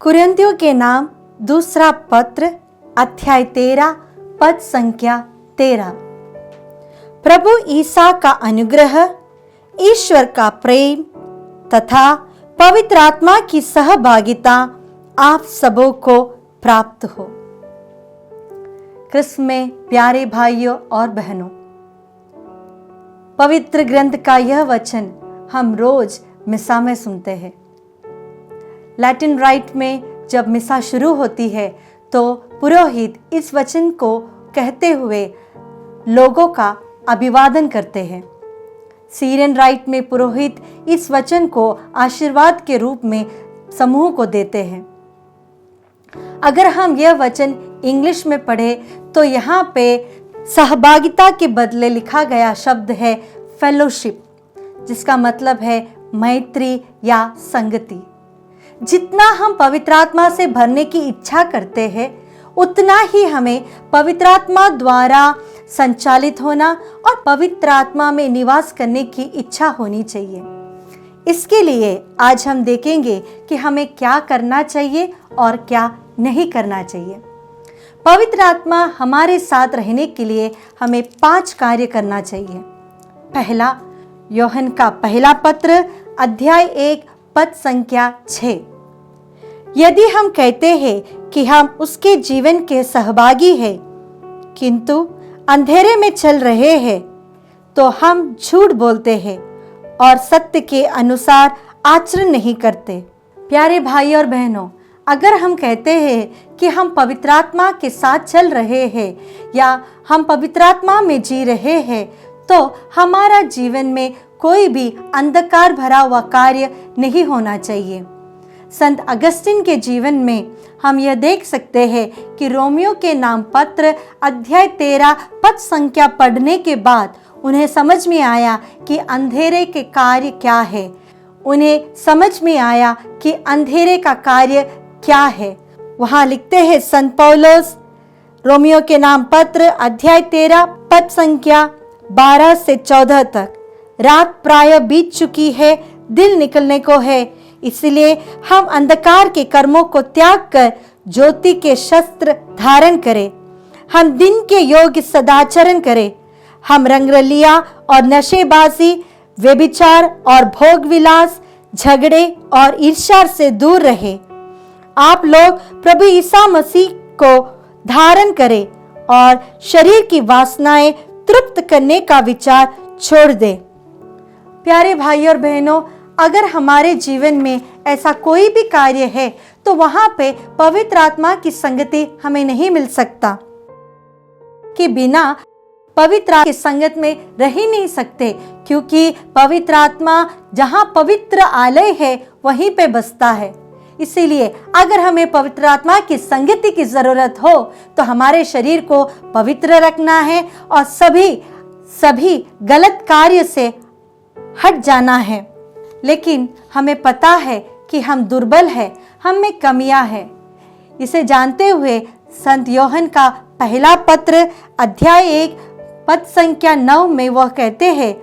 कुरिन्थियों के नाम दूसरा पत्र अध्याय 13 पद संख्या 13। प्रभु ईसा का अनुग्रह, ईश्वर का प्रेम तथा पवित्र आत्मा की सहभागिता आप सबों को प्राप्त हो। क्रिस्त में प्यारे भाइयों और बहनों, पवित्र ग्रंथ का यह वचन हम रोज मिसा में सुनते हैं। लैटिन राइट में जब मिसा शुरू होती है तो पुरोहित इस वचन को कहते हुए लोगों का अभिवादन करते हैं। सीरियन राइट में पुरोहित इस वचन को आशीर्वाद के रूप में समूह को देते हैं। अगर हम यह वचन इंग्लिश में पढ़े तो यहाँ पे सहभागिता के बदले लिखा गया शब्द है फेलोशिप, जिसका मतलब है मैत्री या संगति। जितना हम पवित्र आत्मा से भरने की इच्छा करते हैं, उतना ही हमें पवित्र आत्मा द्वारा संचालित होना और पवित्र आत्मा में निवास करने की इच्छा होनी चाहिए। इसके लिए आज हम देखेंगे कि हमें क्या करना चाहिए और क्या नहीं करना चाहिए। पवित्र आत्मा हमारे साथ रहने के लिए हमें 5 कार्य करना चाहिए। पहला, यूहन्ना का पहला पत्र अध्याय 1 पद संख्या 6। यदि हम कहते हैं कि हम उसके जीवन के सहभागी हैं किंतु अंधेरे में चल रहे हैं, तो हम झूठ बोलते हैं और सत्य के अनुसार आचरण नहीं करते। प्यारे भाई और बहनों, अगर हम कहते हैं कि हम पवित्र आत्मा के साथ चल रहे हैं या हम पवित्र आत्मा में जी रहे हैं, तो हमारा जीवन में कोई भी अंधकार भरा हुआ कार्य नहीं होना चाहिए। संत अगस्तिन के जीवन में हम यह देख सकते हैं कि रोमियो के नाम पत्र अध्याय 13 पद संख्या पढ़ने के बाद उन्हें समझ में आया कि अंधेरे के कार्य क्या है। उन्हें समझ में आया कि अंधेरे का कार्य क्या है। वहां लिखते हैं संत पौलुस रोमियो के नाम पत्र अध्याय 13 पद संख्या 12 से 14 तक, रात प्राय बीत चुकी है, दिन निकलने को है, इसलिए हम अंधकार के कर्मों को त्याग कर ज्योति के शस्त्र धारण करें। हम दिन के योग्य सदाचरण करें। हम रंगरलिया और नशेबाजी, व्यभिचार और भोग विलास, झगड़े और ईर्ष्या से दूर रहे। आप लोग प्रभु ईसा मसीह को धारण करें और शरीर की वासनाएं तृप्त करने का विचार छोड़ दें। प्यारे भाई और बहनों, अगर हमारे जीवन में ऐसा कोई भी कार्य है तो वहां पे पवित्र आत्मा की संगति हमें नहीं मिल सकता, कि बिना पवित्र आत्मा की संगत में रह ही नहीं सकते, क्योंकि पवित्र आत्मा जहां पवित्र आलय है वहीं पे बसता है। इसीलिए अगर हमें पवित्र आत्मा की संगति की जरूरत हो तो हमारे शरीर को पवित्र रखना है और सभी गलत कार्य से हट जाना है। लेकिन हमें पता है कि हम दुर्बल हैं, हम में कमियां हैं। इसे जानते हुए संत यूहन्ना का पहला पत्र अध्याय 1 पद संख्या 9 में वह कहते हैं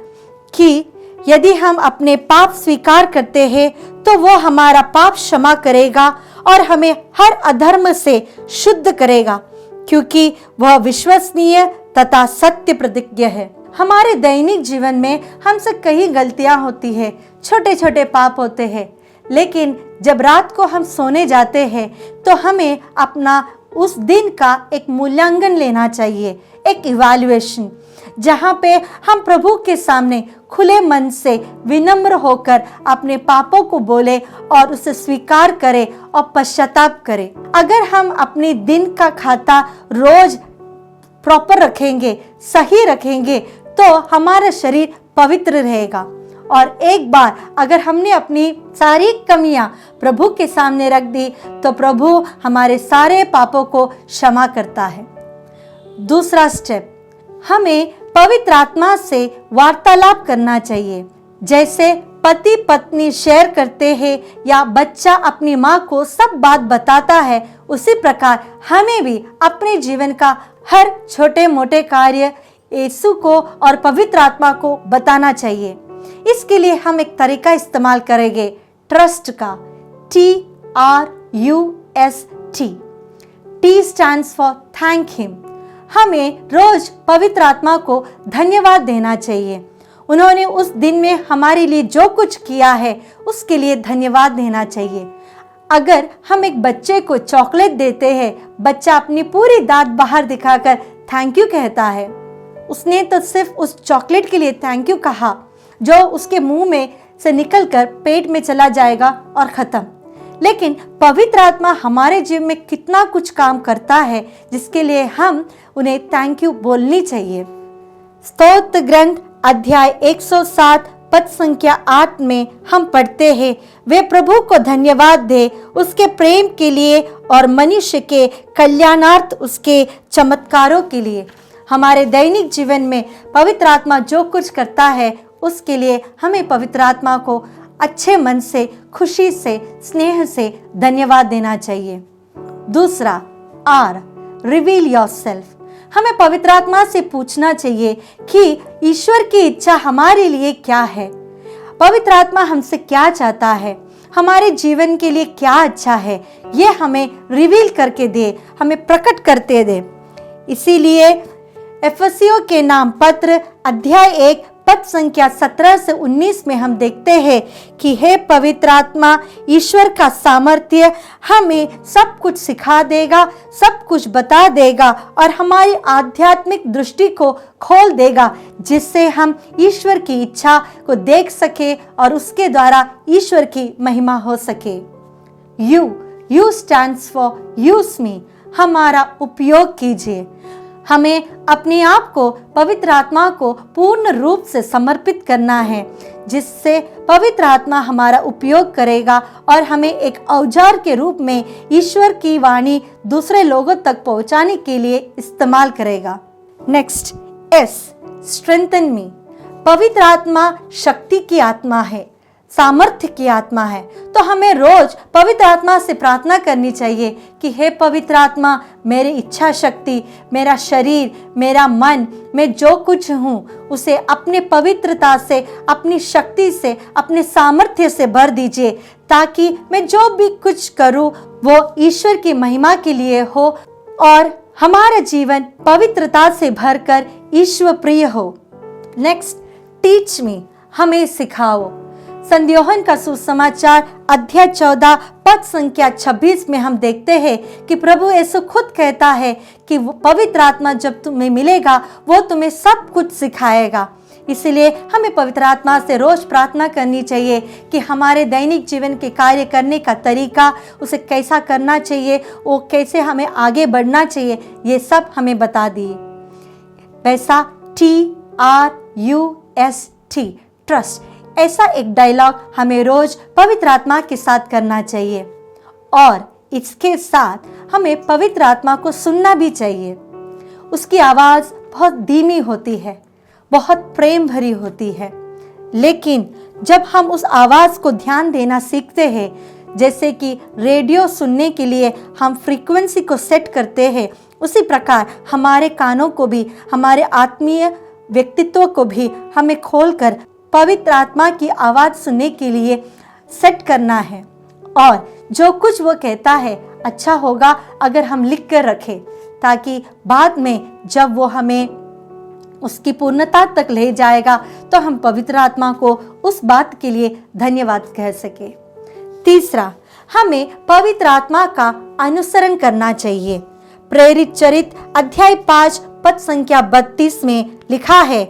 कि यदि हम अपने पाप स्वीकार करते हैं तो वह हमारा पाप क्षमा करेगा और हमें हर अधर्म से शुद्ध करेगा, क्योंकि वह विश्वसनीय तथा सत्य प्रतिज्ञ है। हमारे दैनिक जीवन में हमसे कई गलतियां होती है, छोटे छोटे पाप होते हैं, लेकिन जब रात को हम सोने जाते हैं तो हमें अपना उस दिन का एक मूल्यांकन लेना चाहिए, एक इवैल्यूएशन, जहाँ पे हम प्रभु के सामने खुले मन से विनम्र होकर अपने पापों को बोले और उसे स्वीकार करें और पश्चाताप करें। अगर हम अपने दिन का खाता रोज प्रॉपर रखेंगे, सही रखेंगे, तो हमारा शरीर पवित्र रहेगा। और एक बार अगर हमने अपनी सारी कमियां प्रभु के सामने रख दी तो प्रभु हमारे सारे पापों को क्षमा करता है। दूसरा स्टेप, हमें पवित्र आत्मा से वार्तालाप करना चाहिए। जैसे पति पत्नी शेयर करते हैं या बच्चा अपनी माँ को सब बात बताता है, उसी प्रकार हमें भी अपने जीवन का हर छोटे मोटे कार्य यीशु को और पवित्र आत्मा को बताना चाहिए। इसके लिए हम एक तरीका इस्तेमाल करेंगे, ट्रस्ट का, UST। T stands for thank him। हमें रोज पवित्र आत्मा को धन्यवाद देना चाहिए। उन्होंने उस दिन में हमारे लिए जो कुछ किया है उसके लिए धन्यवाद देना चाहिए। अगर हम एक बच्चे को चॉकलेट देते हैं, बच्चा अपनी पूरी दांत बाहर दिखाकर थैंक यू कहता है। उसने तो सिर्फ उस चॉकलेट के लिए थैंक यू कहा जो उसके मुंह में से निकलकर पेट में चला जाएगा और खत्म। लेकिन पवित्र आत्मा हमारे जीवन में कितना कुछ काम करता है जिसके लिए हम उन्हें थैंक यू बोलनी चाहिए। स्तोत्र ग्रंथ अध्याय 107 पद संख्या 8 में हम पढ़ते हैं, वे प्रभु को धन्यवाद दे उसके प्रेम के लिए और मनुष्य के कल्याणार्थ उसके चमत्कारों के लिए। हमारे दैनिक जीवन में पवित्र आत्मा जो कुछ करता है उसके लिए हमें पवित्र आत्मा को अच्छे मन से, खुशी से, स्नेह से धन्यवाद देना चाहिए। दूसरा, R, रिवील योरसेल्फ। हमें पवित्र आत्मा से पूछना चाहिए कि ईश्वर की इच्छा हमारे लिए क्या है, पवित्र आत्मा हमसे क्या चाहता है, हमारे जीवन के लिए क्या अच्छा है, ये हमें रिवील करके दे, हमें प्रकट करते दे। इसीलिए एफिसियों के नाम पत्र अध्याय 1 पद संख्या 17 से 19 में हम देखते हैं कि हे पवित्र आत्मा, ईश्वर का सामर्थ्य हमें सब कुछ सिखा देगा, सब कुछ बता देगा और हमारी आध्यात्मिक दृष्टि को खोल देगा, जिससे हम ईश्वर की इच्छा को देख सके और उसके द्वारा ईश्वर की महिमा हो सके। You stands for use me. हमारा उपयोग कीजिए। हमें अपने आप को पवित्र आत्मा को पूर्ण रूप से समर्पित करना है, जिससे पवित्र आत्मा हमारा उपयोग करेगा और हमें एक औजार के रूप में ईश्वर की वाणी दूसरे लोगों तक पहुंचाने के लिए इस्तेमाल करेगा। नेक्स्ट, S, स्ट्रेंथन मी। पवित्र आत्मा शक्ति की आत्मा है, सामर्थ्य की आत्मा है। तो हमें रोज पवित्र आत्मा से प्रार्थना करनी चाहिए कि हे पवित्र आत्मा, मेरी इच्छा शक्ति, मेरा शरीर, मेरा मन, मैं जो कुछ हूँ उसे अपने पवित्रता से, अपनी शक्ति से, अपने सामर्थ्य से भर दीजिए, ताकि मैं जो भी कुछ करूँ वो ईश्वर की महिमा के लिए हो और हमारा जीवन पवित्रता से भरकर ईश्वर प्रिय हो। Next, teach me. हमें सिखाओ। संत का सुसमाचार अध्याय 14 पद संख्या 26 में हम देखते हैं कि प्रभु यीशु खुद कहता है कि वो पवित्र आत्मा जब तुम्हें मिलेगा वो तुम्हें सब कुछ सिखाएगा। इसलिए हमें पवित्र आत्मा से रोज प्रार्थना करनी चाहिए कि हमारे दैनिक जीवन के कार्य करने का तरीका, उसे कैसा करना चाहिए, वो कैसे हमें आगे बढ़ना चाहिए, ये सब हमें बता दिए। वैसा TRUST, ट्रस्ट, ऐसा एक डायलॉग हमें रोज पवित्र आत्मा के साथ करना चाहिए और इसके साथ हमें पवित्र आत्मा को सुनना भी चाहिए। उसकी आवाज़ बहुत धीमी होती है, बहुत प्रेम भरी होती है, लेकिन जब हम उस आवाज़ को ध्यान देना सीखते हैं, जैसे कि रेडियो सुनने के लिए हम फ्रीक्वेंसी को सेट करते हैं, उसी प्रकार हमारे कानों को भी, हमारे आत्मीय व्यक्तित्व को भी हमें खोलकर पवित्र आत्मा की आवाज़ सुनने के लिए सेट करना है। और जो कुछ वो कहता है अच्छा होगा अगर हम लिख कर रखें, ताकि बाद में जब वो हमें उसकी पूर्णता तक ले जाएगा तो हम पवित्र आत्मा को उस बात के लिए धन्यवाद कह सके। तीसरा, हमें पवित्र आत्मा का अनुसरण करना चाहिए। प्रेरित चरित्र अध्याय 5 पद संख्या 32 में लिखा है,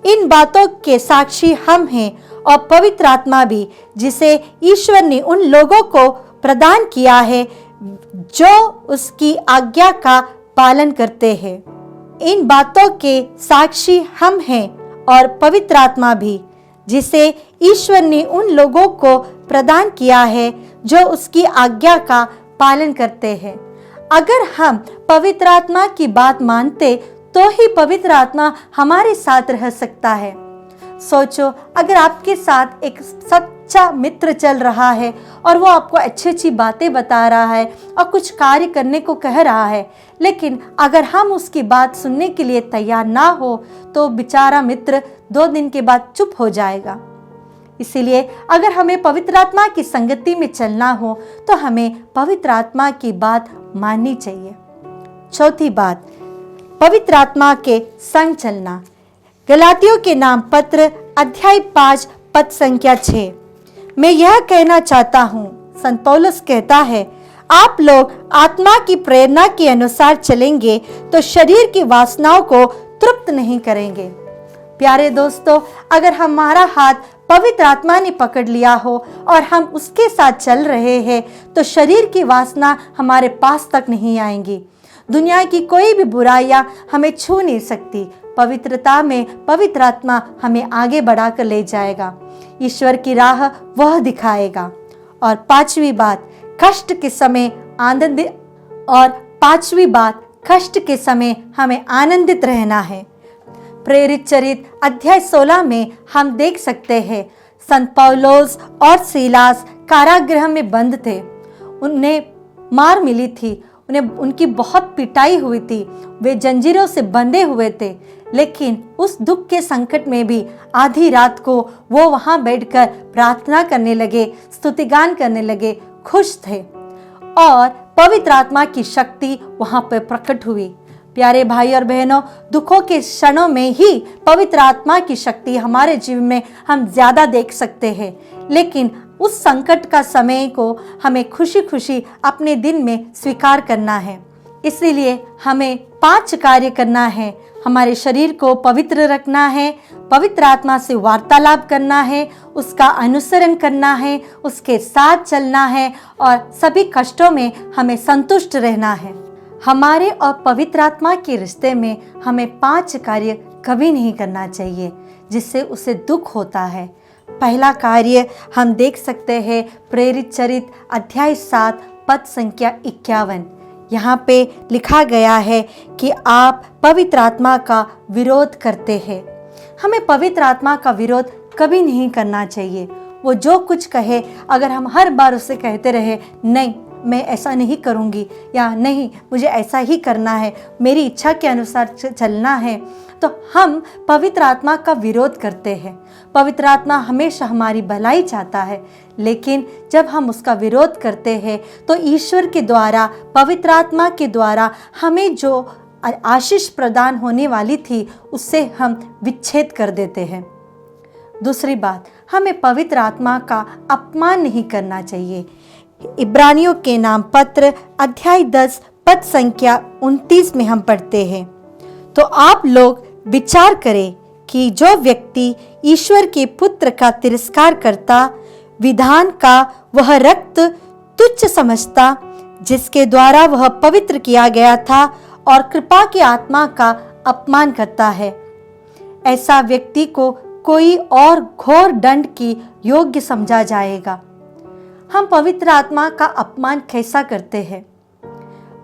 इन बातों के साक्षी हम हैं और पवित्र आत्मा भी, जिसे ईश्वर ने उन लोगों को प्रदान किया है जो उसकी आज्ञा का पालन करते हैं। इन बातों के साक्षी हम हैं और पवित्र आत्मा भी, जिसे ईश्वर ने उन लोगों को प्रदान किया है जो उसकी आज्ञा का पालन करते हैं। अगर हम पवित्र आत्मा की बात मानते तो ही पवित्र आत्मा हमारे साथ रह सकता है। सोचो, अगर आपके साथ एक सच्चा मित्र चल रहा है और वो आपको अच्छी अच्छी बातें बता रहा है और कुछ कार्य करने को कह रहा है, लेकिन अगर हम उसकी बात सुनने के लिए तैयार ना हो तो बेचारा मित्र 2 दिन के बाद चुप हो जाएगा। इसीलिए अगर हमें पवित्र आत्मा की संगति में चलना हो तो हमें पवित्र आत्मा की बात माननी चाहिए। चौथी बात, पवित्र आत्मा के संग चलना। गलातियों के नाम पत्र अध्याय 5 पद संख्या 6। मैं यह कहना चाहता हूँ, संत पौलुस कहता है, आप लोग आत्मा की प्रेरणा के अनुसार चलेंगे तो शरीर की वासनाओं को तृप्त नहीं करेंगे। प्यारे दोस्तों, अगर हमारा हाथ पवित्र आत्मा ने पकड़ लिया हो और हम उसके साथ चल रहे हैं तो शरीर की वासना हमारे पास तक नहीं आएंगी। दुनिया की कोई भी बुराइयां हमें छू नहीं सकती। पवित्रता में पवित्र आत्मा हमें आगे बढ़ाकर ले जाएगा, ईश्वर की राह वह दिखाएगा। और पांचवी बात, कष्ट के समय हमें आनंदित रहना है। प्रेरित चरित्र अध्याय 16 में हम देख सकते हैं, संत पौलुस और सीलास कारागृह में बंद थे। उन्हें मार मिली थी, उनकी बहुत पिटाई हुई थी, वे जंजीरों से बंधे हुए थे, लेकिन उस दुख के संकट में भी आधी रात को वो वहां बैठकर प्रार्थना करने लगे, स्तुतिगान करने लगे, खुश थे और पवित्र आत्मा की शक्ति वहां पर प्रकट हुई। प्यारे भाई और बहनों, दुखों के क्षणों में ही पवित्र आत्मा की शक्ति हमारे जीवन में हम ज्यादा देख सकते हैं, लेकिन उस संकट का समय को हमें खुशी खुशी अपने दिल में स्वीकार करना है। इसीलिए हमें 5 कार्य करना है। हमारे शरीर को पवित्र रखना है, पवित्र आत्मा से वार्तालाप करना है, उसका अनुसरण करना है, उसके साथ चलना है और सभी कष्टों में हमें संतुष्ट रहना है। हमारे और पवित्र आत्मा के रिश्ते में हमें 5 कार्य कभी नहीं करना चाहिए जिससे उसे दुख होता है। पहला कार्य हम देख सकते हैं प्रेरित चरित्र अध्याय 7 पद संख्या 51। यहाँ पे लिखा गया है कि आप पवित्र आत्मा का विरोध करते हैं। हमें पवित्र आत्मा का विरोध कभी नहीं करना चाहिए। वो जो कुछ कहे, अगर हम हर बार उसे कहते रहे, नहीं मैं ऐसा नहीं करूँगी, या नहीं मुझे ऐसा ही करना है, मेरी इच्छा के अनुसार चलना है, तो हम पवित्र आत्मा का विरोध करते हैं। पवित्र आत्मा हमेशा हमारी भलाई चाहता है, लेकिन जब हम उसका विरोध करते हैं तो ईश्वर के द्वारा, पवित्र आत्मा के द्वारा हमें जो आशीष प्रदान होने वाली थी उससे हम विच्छेद कर देते हैं। दूसरी बात, हमें पवित्र आत्मा का अपमान नहीं करना चाहिए। इब्रानियों के नाम पत्र अध्याय 10 पद संख्या 29 में हम पढ़ते हैं, तो आप लोग विचार करें कि जो व्यक्ति ईश्वर के पुत्र का तिरस्कार करता, विधान का वह रक्त तुच्छ समझता जिसके द्वारा वह पवित्र किया गया था, और कृपा की आत्मा का अपमान करता है, ऐसा व्यक्ति को कोई और घोर दंड की योग्य समझा जाएगा। हम पवित्र आत्मा का अपमान कैसा करते हैं?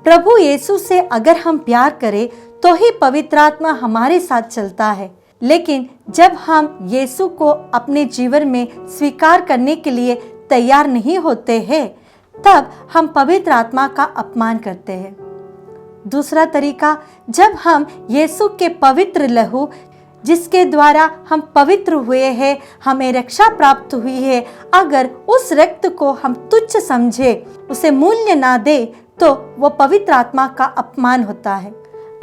प्रभु यीशु से अगर हम प्यार करें तो ही पवित्र आत्मा हमारे साथ चलता है, लेकिन जब हम यीशु को अपने जीवन में स्वीकार करने के लिए तैयार नहीं होते हैं, तब हम पवित्र आत्मा का अपमान करते हैं। दूसरा तरीका, जब हम यीशु के पवित्र लहू जिसके द्वारा हम पवित्र हुए हैं, हमें रक्षा प्राप्त हुई है, अगर उस रक्त को हम तुच्छ समझे, उसे मूल्य ना दे, तो वो पवित्र आत्मा का अपमान होता है।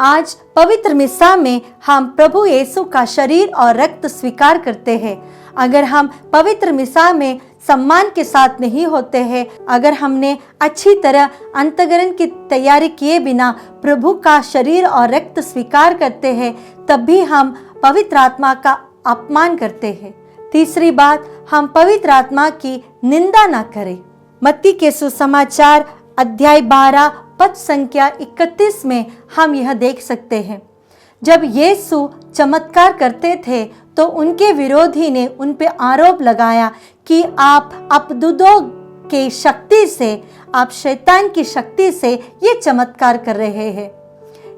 आज पवित्र मिसा में हम प्रभु यीशु का शरीर और रक्त स्वीकार करते हैं। अगर हम पवित्र मिसा में सम्मान के साथ नहीं होते हैं, अगर हमने अच्छी तरह अंतःकरण की तैयारी किए बिना प्रभु का शरीर और रक्त स्वीकार करते हैं, तब भी हम पवित्र आत्मा का अपमान करते हैं। तीसरी बात, हम पवित्र आत्मा की निंदा ना करें। मत्ती के सुसमाचार अध्याय 12 पद संख्या 31 में हम यह देख सकते हैं, जब यीशु चमत्कार करते थे तो उनके विरोधी ने उन पे आरोप लगाया कि आप अपदूतों की शक्ति से, आप शैतान की शक्ति से ये चमत्कार कर रहे हैं।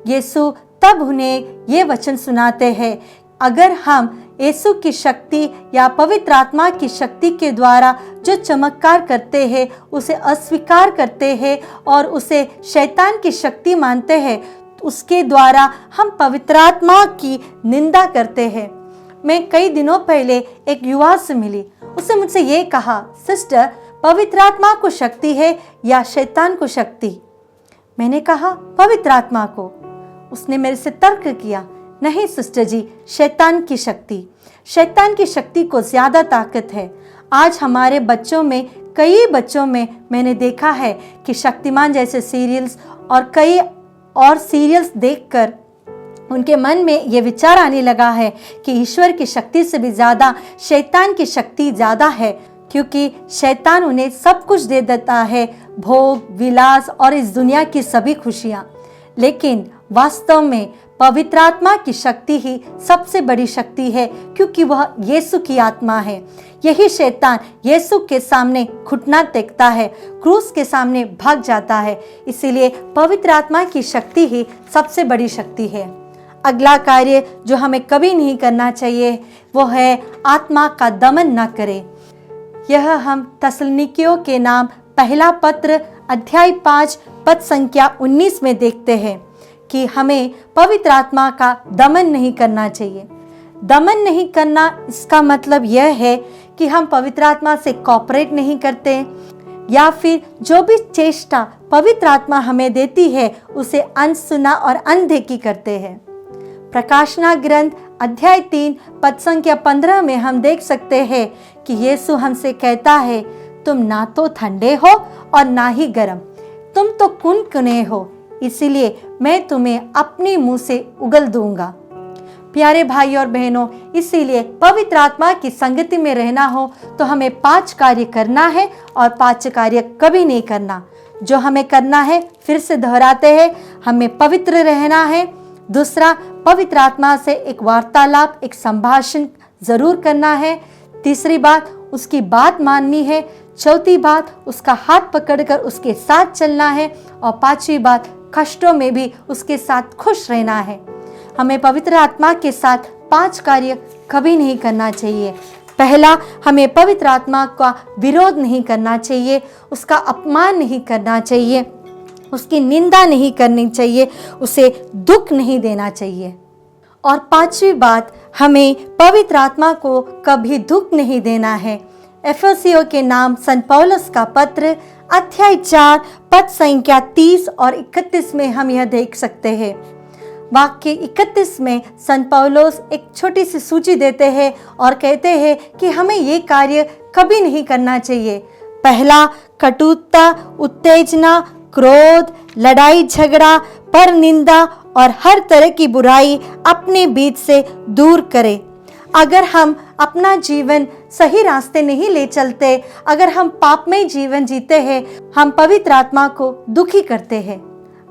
यीशु तब उन्हें ये वचन सुनाते हैं, अगर हम यीशु की शक्ति या पवित्र आत्मा की शक्ति के द्वारा जो चमत्कार करते हैं उसे अस्वीकार करते हैं और उसे शैतान की शक्ति मानते हैं, उसके द्वारा हम पवित्र आत्मा की निंदा करते हैं। मैं कई दिनों पहले एक युवा से मिली, उसने मुझसे ये कहा, सिस्टर, पवित्र आत्मा को शक्ति है या शैतान को शक्ति? मैंने कहा, पवित्र आत्मा को। उसने मेरे से तर्क किया, नहीं सिस्टर जी, शैतान की शक्ति। शैतान की शक्ति को ज़्यादा ताकत है। आज हमारे बच्चों में, कई बच्चों में मैंने देखा है कि शक्तिमान जैसे सीरियल्स और कई और सीरियल्स देखकर उनके मन में ये विचार आने लगा है कि ईश्वर की शक्ति से भी ज़्यादा शैतान की शक्ति ज़्यादा है, क्योंकि शैतान उन्हें सब कुछ दे देता है, भोग, विलास और इस दुनिया की सभी खुशियाँ। लेकिन वास्तव में पवित्र आत्मा की शक्ति ही सबसे बड़ी शक्ति है, क्योंकि वह यीशु की आत्मा है। यही शैतान यीशु के सामने घुटना टेकता है, क्रूस के सामने भाग जाता है। इसीलिए पवित्र आत्मा की शक्ति ही सबसे बड़ी शक्ति है। अगला कार्य जो हमें कभी नहीं करना चाहिए वो है आत्मा का दमन न करें। यह हम तसलनिकियों के नाम पहला पत्र अध्याय 5 पद संख्या 19 में देखते हैं कि हमें पवित्र आत्मा का दमन नहीं करना चाहिए। दमन नहीं करना, इसका मतलब यह है कि हम पवित्र आत्मा से कोऑपरेट नहीं करते या फिर जो भी चेष्टा पवित्र आत्मा हमें देती है उसे अनसुना और अनदेखी करते हैं। प्रकाशना ग्रंथ अध्याय 3 पद संख्या 15 में हम देख सकते हैं कि यीशु हमसे कहता है, तुम ना तो ठंडे हो और ना ही गर्म, तुम तो कुनकुने हो, इसीलिए मैं तुम्हें अपने मुंह से उगल दूंगा। प्यारे भाई और बहनों, इसीलिए पवित्र आत्मा की संगति में रहना हो तो हमें 5 कार्य करना है और 5 कार्य कभी नहीं करना। जो हमें करना है, फिर से दोहराते हैं, हमें पवित्र रहना है। दूसरा, पवित्र आत्मा से एक वार्तालाप, एक संभाषण जरूर करना है। तीसरी बात, उसकी बात माननी है। चौथी बात, उसका हाथ पकड़कर उसके साथ चलना है। और 5वीं बात, कष्टों में भी उसके साथ खुश रहना है। हमें पवित्र आत्मा के साथ 5 कार्य कभी नहीं करना चाहिए। पहला, हमें पवित्र आत्मा का विरोध नहीं करना चाहिए, उसका अपमान नहीं करना चाहिए, उसकी निंदा नहीं करनी चाहिए, उसे दुख नहीं देना चाहिए। और 5वीं बात, हमें पवित्र आत्मा को कभी दुख नहीं देना है। एफेसियों के नाम संत पौलुस का पत्र अध्याय 4 पद संख्या 30 और 31 में हम यह देख सकते हैं। वाक्य 31 में संत पौलुस एक छोटी सी सूची देते हैं और कहते हैं कि हमें ये कार्य कभी नहीं करना चाहिए। पहला, कटुता, उत्तेजना, क्रोध, लड़ाई झगड़ा, पर निंदा और हर तरह की बुराई अपने बीच से दूर करें। अगर हम अपना जीवन सही रास्ते नहीं ले चलते, अगर हम पापमय जीवन जीते हैं, हम पवित्र आत्मा को दुखी करते हैं।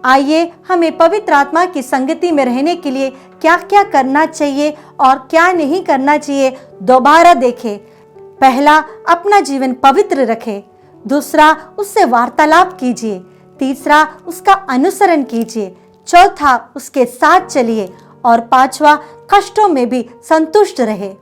आइए, हमें पवित्र आत्मा की संगति में रहने के लिए क्या क्या करना चाहिए और क्या नहीं करना चाहिए दोबारा देखें। पहला, अपना जीवन पवित्र रखें। दूसरा, उससे वार्तालाप कीजिए। तीसरा, उसका अनुसरण कीजिए। चौथा, उसके साथ चलिए। और 5वां, कष्टों में भी संतुष्ट रहे।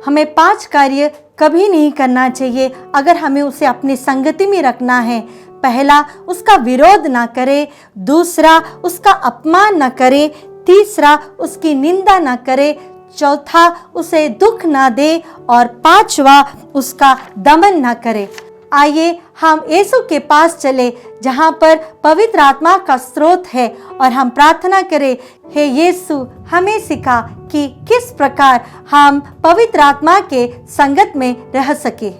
हमें 5 कार्य कभी नहीं करना चाहिए अगर हमें उसे अपनी संगति में रखना है। पहला, उसका विरोध ना करे। दूसरा, उसका अपमान ना करे। तीसरा, उसकी निंदा ना करे। चौथा, उसे दुख ना दे। और 5वां, उसका दमन ना करे। आइए, हम यीशु के पास चले जहाँ पर पवित्र आत्मा का स्रोत है और हम प्रार्थना करें, हे यीशु, हमें सिखा कि किस प्रकार हम पवित्र आत्मा के संगत में रह सके।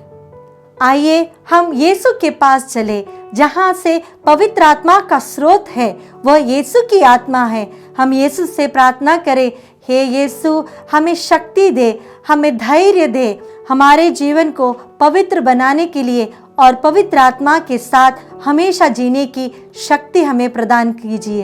आइए, हम यीशु के पास चले जहाँ से पवित्र आत्मा का स्रोत है, वह यीशु की आत्मा है। हम यीशु से प्रार्थना करें, हे यीशु, हमें शक्ति दे, हमें धैर्य दे, हमारे जीवन को पवित्र बनाने के लिए और पवित्र आत्मा के साथ हमेशा जीने की शक्ति हमें प्रदान कीजिए।